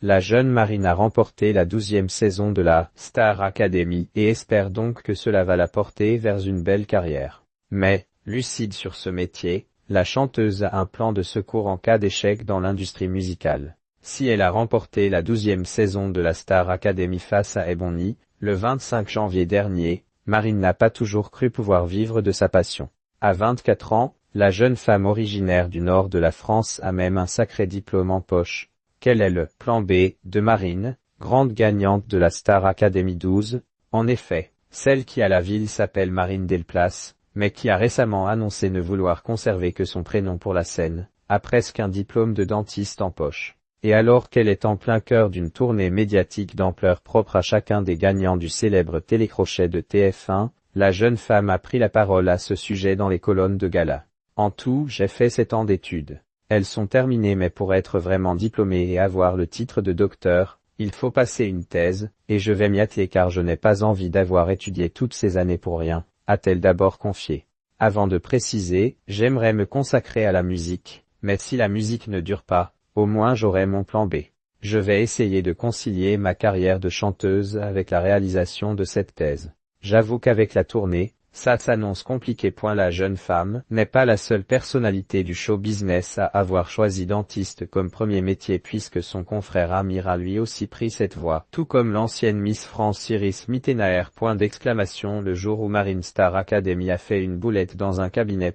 la jeune Marine a remporté la 12e saison de la Star Academy et espère donc que cela va la porter vers une belle carrière. Mais, lucide sur ce métier, la chanteuse a un plan de secours en cas d'échec dans l'industrie musicale. Si elle a remporté la 12e saison de la Star Academy face à Ebony, le 25 janvier dernier, Marine n'a pas toujours cru pouvoir vivre de sa passion. À 24 ans, la jeune femme originaire du nord de la France a même un sacré diplôme en poche. Quel est le plan B de Marine, grande gagnante de la Star Academy 12? En effet, celle qui à la ville s'appelle Marine Delplace, mais qui a récemment annoncé ne vouloir conserver que son prénom pour la scène, a presque un diplôme de dentiste en poche. Et alors qu'elle est en plein cœur d'une tournée médiatique d'ampleur propre à chacun des gagnants du célèbre télécrochet de TF1, la jeune femme a pris la parole à ce sujet dans les colonnes de gala. En tout, j'ai fait 7 ans d'études. Elles sont terminées mais pour être vraiment diplômée et avoir le titre de docteur, il faut passer une thèse, et je vais m'y atteler car je n'ai pas envie d'avoir étudié toutes ces années pour rien, a-t-elle d'abord confié. Avant de préciser, j'aimerais me consacrer à la musique, mais si la musique ne dure pas, au moins j'aurai mon plan B. Je vais essayer de concilier ma carrière de chanteuse avec la réalisation de cette thèse. J'avoue qu'avec la tournée, ça s'annonce compliqué. La jeune femme n'est pas la seule personnalité du show business à avoir choisi dentiste comme premier métier puisque son confrère Amir a lui aussi pris cette voie, tout comme l'ancienne Miss France Iris Mittenaer. Le jour où Marine Star Academy a fait une boulette dans un cabinet.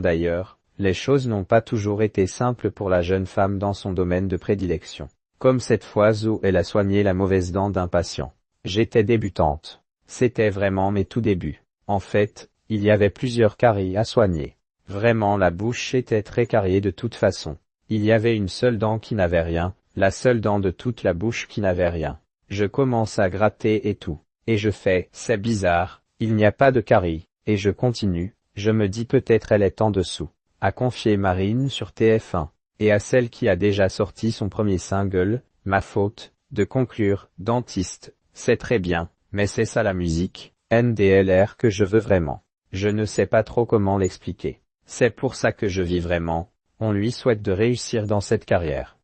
D'ailleurs, les choses n'ont pas toujours été simples pour la jeune femme dans son domaine de prédilection. Comme cette fois où elle a soigné la mauvaise dent d'un patient. J'étais débutante. C'était vraiment mes tout débuts. En fait, il y avait plusieurs caries à soigner. Vraiment la bouche était très carriée de toute façon. Il y avait une seule dent qui n'avait rien, la seule dent de toute la bouche qui n'avait rien. Je commence à gratter et tout. Et je fais, c'est bizarre, il n'y a pas de carie, et je continue, je me dis peut-être elle est en dessous. A confié Marine sur TF1. Et à celle qui a déjà sorti son premier single, Ma faute, de conclure, dentiste, c'est très bien, mais c'est ça la musique. NDLR que je veux vraiment. Je ne sais pas trop comment l'expliquer. C'est pour ça que je vis vraiment. On lui souhaite de réussir dans cette carrière.